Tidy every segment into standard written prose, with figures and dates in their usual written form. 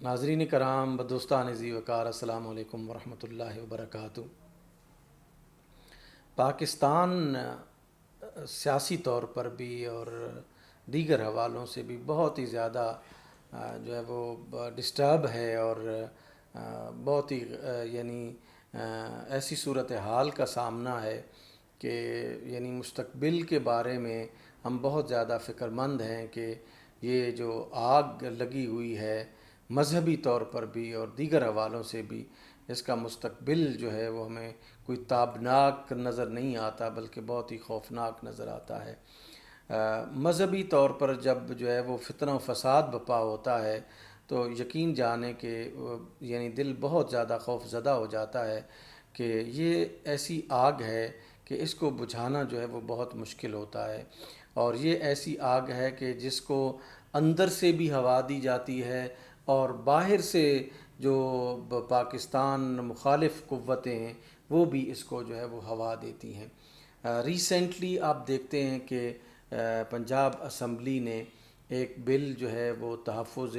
ناظرین کرام بدوستان ذی وقار السلام علیکم ورحمۃ اللہ وبرکاتہ۔ پاکستان سیاسی طور پر بھی اور دیگر حوالوں سے بھی بہت ہی زیادہ جو ہے وہ ڈسٹرب ہے، اور بہت ہی ایسی صورتحال کا سامنا ہے کہ مستقبل کے بارے میں ہم بہت زیادہ فکر مند ہیں کہ یہ جو آگ لگی ہوئی ہے مذہبی طور پر بھی اور دیگر حوالوں سے بھی، اس کا مستقبل جو ہے وہ ہمیں کوئی تابناک نظر نہیں آتا بلکہ بہت ہی خوفناک نظر آتا ہے۔ مذہبی طور پر جب جو ہے وہ فتنہ و فساد بپا ہوتا ہے تو یقین جانے کہ دل بہت زیادہ خوف زدہ ہو جاتا ہے کہ یہ ایسی آگ ہے کہ اس کو بجھانا جو ہے وہ بہت مشکل ہوتا ہے، اور یہ ایسی آگ ہے کہ جس کو اندر سے بھی ہوا دی جاتی ہے اور باہر سے جو پاکستان مخالف قوتیں ہیں وہ بھی اس کو جو ہے وہ ہوا دیتی ہیں۔ ریسنٹلی آپ دیکھتے ہیں کہ پنجاب اسمبلی نے ایک بل جو ہے وہ تحفظ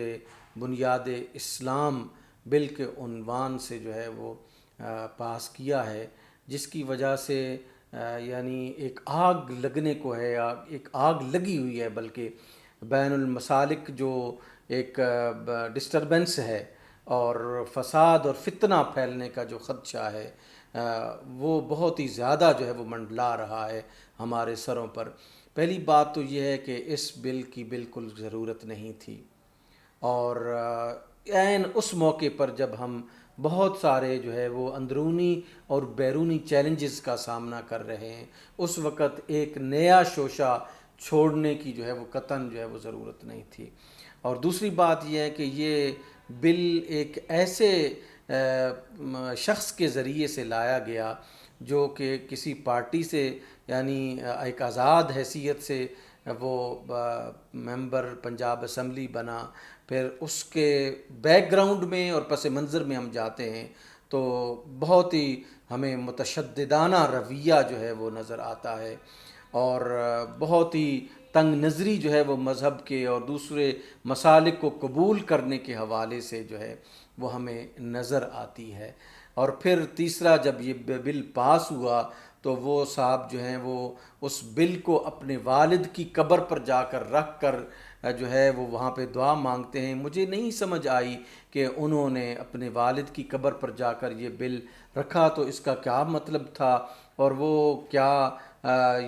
بنیاد اسلام بل کے عنوان سے جو ہے وہ پاس کیا ہے، جس کی وجہ سے ایک آگ لگنے کو ہے، یا ایک آگ لگی ہوئی ہے بلکہ بین المسالک جو ایک ڈسٹربنس ہے اور فساد اور فتنہ پھیلنے کا جو خدشہ ہے وہ بہت ہی زیادہ جو ہے وہ منڈلا رہا ہے ہمارے سروں پر۔ پہلی بات تو یہ ہے کہ اس بل کی بالکل ضرورت نہیں تھی، اور عین اس موقع پر جب ہم بہت سارے جو ہے وہ اندرونی اور بیرونی چیلنجز کا سامنا کر رہے ہیں، اس وقت ایک نیا شوشہ چھوڑنے کی جو ہے وہ قطعاً جو ہے وہ ضرورت نہیں تھی۔ اور دوسری بات یہ ہے کہ یہ بل ایک ایسے شخص کے ذریعے سے لایا گیا جو کہ کسی پارٹی سے ایک آزاد حیثیت سے وہ ممبر پنجاب اسمبلی بنا، پھر اس کے بیک گراؤنڈ میں اور پس منظر میں ہم جاتے ہیں تو بہت ہی ہمیں متشددانہ رویہ جو ہے وہ نظر آتا ہے، اور بہت ہی تنگ نظری جو ہے وہ مذہب کے اور دوسرے مسالک کو قبول کرنے کے حوالے سے جو ہے وہ ہمیں نظر آتی ہے۔ اور پھر تیسرا جب یہ بل پاس ہوا تو وہ صاحب جو ہیں وہ اس بل کو اپنے والد کی قبر پر جا کر رکھ کر جو ہے وہ وہاں پہ دعا مانگتے ہیں۔ مجھے نہیں سمجھ آئی کہ انہوں نے اپنے والد کی قبر پر جا کر یہ بل رکھا تو اس کا کیا مطلب تھا، اور وہ کیا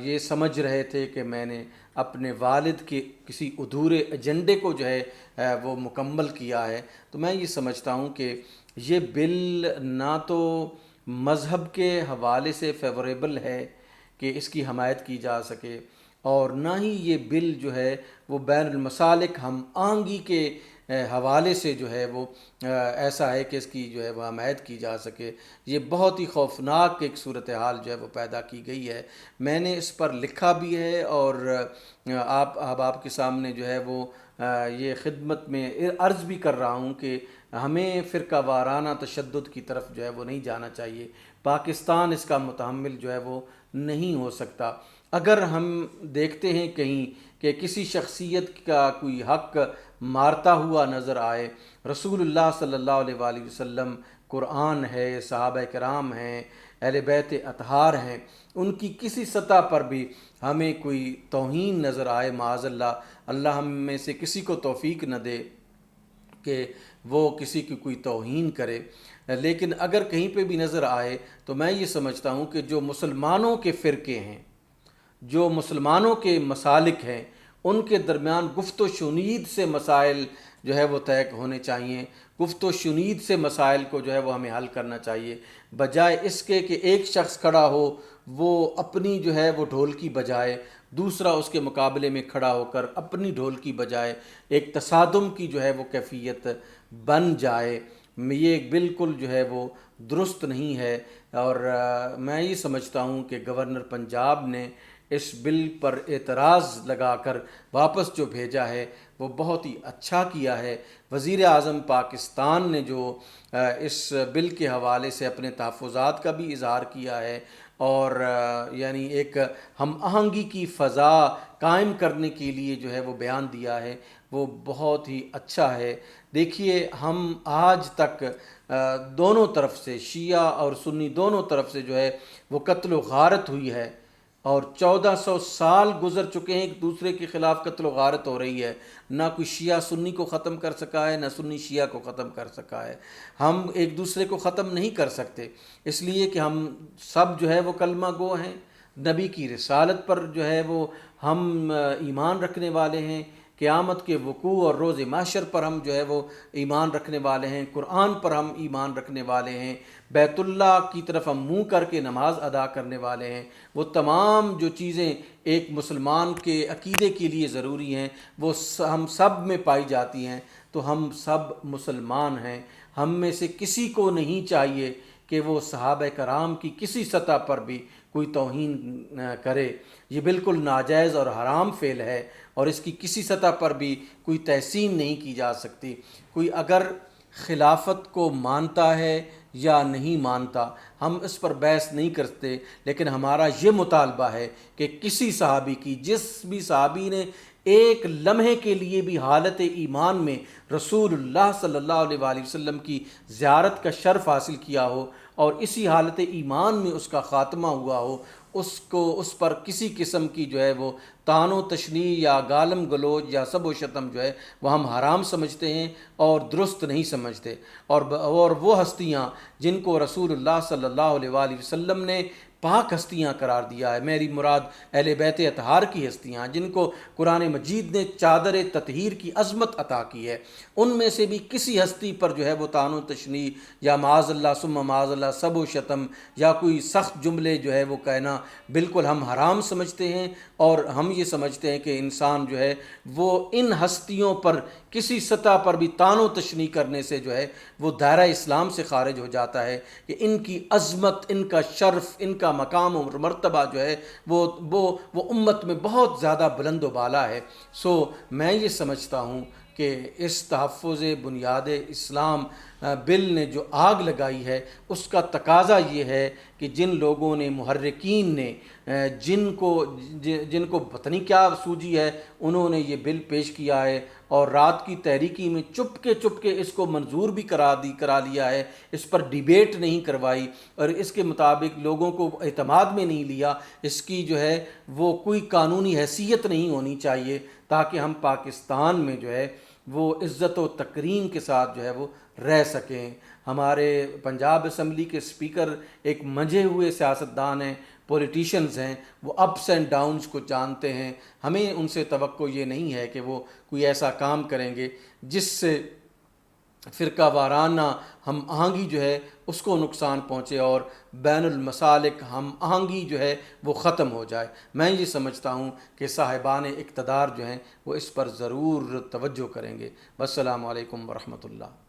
یہ سمجھ رہے تھے کہ میں نے اپنے والد کے کسی ادھورے ایجنڈے کو جو ہے وہ مکمل کیا ہے۔ تو میں یہ سمجھتا ہوں کہ یہ بل نہ تو مذہب کے حوالے سے فیوریبل ہے کہ اس کی حمایت کی جا سکے، اور نہ ہی یہ بل جو ہے وہ بین المسالک ہم آہنگی کے حوالے سے جو ہے وہ ایسا ہے کہ اس کی جو ہے وہ حمایت کی جا سکے۔ یہ بہت ہی خوفناک ایک صورتحال جو ہے وہ پیدا کی گئی ہے۔ میں نے اس پر لکھا بھی ہے، اور آپ کے سامنے جو ہے وہ یہ خدمت میں عرض بھی کر رہا ہوں کہ ہمیں فرقہ وارانہ تشدد کی طرف جو ہے وہ نہیں جانا چاہیے۔ پاکستان اس کا متحمل جو ہے وہ نہیں ہو سکتا۔ اگر ہم دیکھتے ہیں کہیں کہ کسی شخصیت کا کوئی حق مارتا ہوا نظر آئے، رسول اللہ صلی اللہ علیہ وآلہ وسلم، قرآن ہے، صحابہ کرام ہیں، اہل بیت اطہار ہیں، ان کی کسی سطح پر بھی ہمیں کوئی توہین نظر آئے، معاذ اللہ، اللہ ہم میں سے کسی کو توفیق نہ دے کہ وہ کسی کی کوئی توہین کرے، لیکن اگر کہیں پہ بھی نظر آئے تو میں یہ سمجھتا ہوں کہ جو مسلمانوں کے فرقے ہیں، جو مسلمانوں کے مسالک ہیں، ان کے درمیان گفت و شنید سے مسائل جو ہے وہ طے ہونے چاہیے۔ گفت و شنید سے مسائل کو جو ہے وہ ہمیں حل کرنا چاہیے، بجائے اس کے کہ ایک شخص کھڑا ہو، وہ اپنی جو ہے وہ ڈھولکی بجائے، دوسرا اس کے مقابلے میں کھڑا ہو کر اپنی ڈھولکی بجائے، ایک تصادم کی جو ہے وہ کیفیت بن جائے۔ یہ بالکل جو ہے وہ درست نہیں ہے، اور میں یہ سمجھتا ہوں کہ گورنر پنجاب نے اس بل پر اعتراض لگا کر واپس جو بھیجا ہے وہ بہت ہی اچھا کیا ہے۔ وزیر اعظم پاکستان نے جو اس بل کے حوالے سے اپنے تحفظات کا بھی اظہار کیا ہے، اور ایک ہم آہنگی کی فضا قائم کرنے کے لیے جو ہے وہ بیان دیا ہے، وہ بہت ہی اچھا ہے۔ دیکھیے ہم آج تک دونوں طرف سے، شیعہ اور سنی دونوں طرف سے جو ہے وہ قتل و غارت ہوئی ہے، اور 1400 سال گزر چکے ہیں ایک دوسرے کے خلاف قتل و غارت ہو رہی ہے۔ نہ کوئی شیعہ سنی کو ختم کر سکا ہے، نہ سنی شیعہ کو ختم کر سکا ہے۔ ہم ایک دوسرے کو ختم نہیں کر سکتے، اس لیے کہ ہم سب جو ہے وہ کلمہ گو ہیں، نبی کی رسالت پر جو ہے وہ ہم ایمان رکھنے والے ہیں، قیامت کے وقوع اور روز محشر پر ہم جو ہے وہ ایمان رکھنے والے ہیں، قرآن پر ہم ایمان رکھنے والے ہیں، بیت اللہ کی طرف ہم منہ کر کے نماز ادا کرنے والے ہیں۔ وہ تمام جو چیزیں ایک مسلمان کے عقیدے کے لیے ضروری ہیں وہ ہم سب میں پائی جاتی ہیں، تو ہم سب مسلمان ہیں۔ ہم میں سے کسی کو نہیں چاہیے کہ وہ صحابہ کرام کی کسی سطح پر بھی کوئی توہین کرے۔ یہ بالکل ناجائز اور حرام فعل ہے، اور اس کی کسی سطح پر بھی کوئی تحسین نہیں کی جا سکتی۔ کوئی اگر خلافت کو مانتا ہے یا نہیں مانتا، ہم اس پر بحث نہیں کرتے، لیکن ہمارا یہ مطالبہ ہے کہ کسی صحابی کی، جس بھی صحابی نے ایک لمحے کے لیے بھی حالت ایمان میں رسول اللہ صلی اللہ علیہ وآلہ وسلم کی زیارت کا شرف حاصل کیا ہو اور اسی حالت ایمان میں اس کا خاتمہ ہوا ہو، اس پر کسی قسم کی جو ہے وہ طعن و تشنیع یا گالم گلوچ یا سب و شتم جو ہے وہ ہم حرام سمجھتے ہیں اور درست نہیں سمجھتے۔ اور وہ ہستیاں جن کو رسول اللہ صلی اللہ علیہ وآلہ وسلم نے پاک ہستیاں قرار دیا ہے، میری مراد اہل بیت اطہار کی ہستیاں، جن کو قرآن مجید نے چادر تطہیر کی عظمت عطا کی ہے، ان میں سے بھی کسی ہستی پر جو ہے وہ طعن و تشنیع یا معاذ اللہ ثم معاذ اللہ سب و شتم یا کوئی سخت جملے جو ہے وہ کہنا بالکل ہم حرام سمجھتے ہیں، اور ہم یہ سمجھتے ہیں کہ انسان جو ہے وہ ان ہستیوں پر کسی سطح پر بھی طعن و تشنیع کرنے سے جو ہے وہ دائرہ اسلام سے خارج ہو جاتا ہے، کہ ان کی عظمت، ان کا شرف، ان کا مقام و مرتبہ جو ہے وہ امت میں بہت زیادہ بلند و بالا ہے۔ میں یہ سمجھتا ہوں کہ اس تحفظ بنیاد اسلام بل نے جو آگ لگائی ہے، اس کا تقاضا یہ ہے کہ جن لوگوں نے، محرکین نے، جن کو پتہ نہیں کیا سوجی ہے، انہوں نے یہ بل پیش کیا ہے اور رات کی تحریکی میں چپ کے اس کو منظور بھی کرا لیا ہے، اس پر ڈیبیٹ نہیں کروائی اور اس کے مطابق لوگوں کو اعتماد میں نہیں لیا۔ اس کی جو ہے وہ کوئی قانونی حیثیت نہیں ہونی چاہیے، تاکہ ہم پاکستان میں جو ہے وہ عزت و تکریم کے ساتھ جو ہے وہ رہ سکیں۔ ہمارے پنجاب اسمبلی کے اسپیکر ایک منجھے ہوئے سیاستدان ہیں، پولیٹیشنز ہیں، وہ اپس اینڈ ڈاؤنز کو جانتے ہیں۔ ہمیں ان سے توقع یہ نہیں ہے کہ وہ کوئی ایسا کام کریں گے جس سے فرقہ وارانہ ہم آہنگی جو ہے اس کو نقصان پہنچے اور بین المسالک ہم آہنگی جو ہے وہ ختم ہو جائے۔ میں یہ سمجھتا ہوں کہ صاحبان اقتدار جو ہیں وہ اس پر ضرور توجہ کریں گے۔ والسلام علیکم ورحمۃ اللہ۔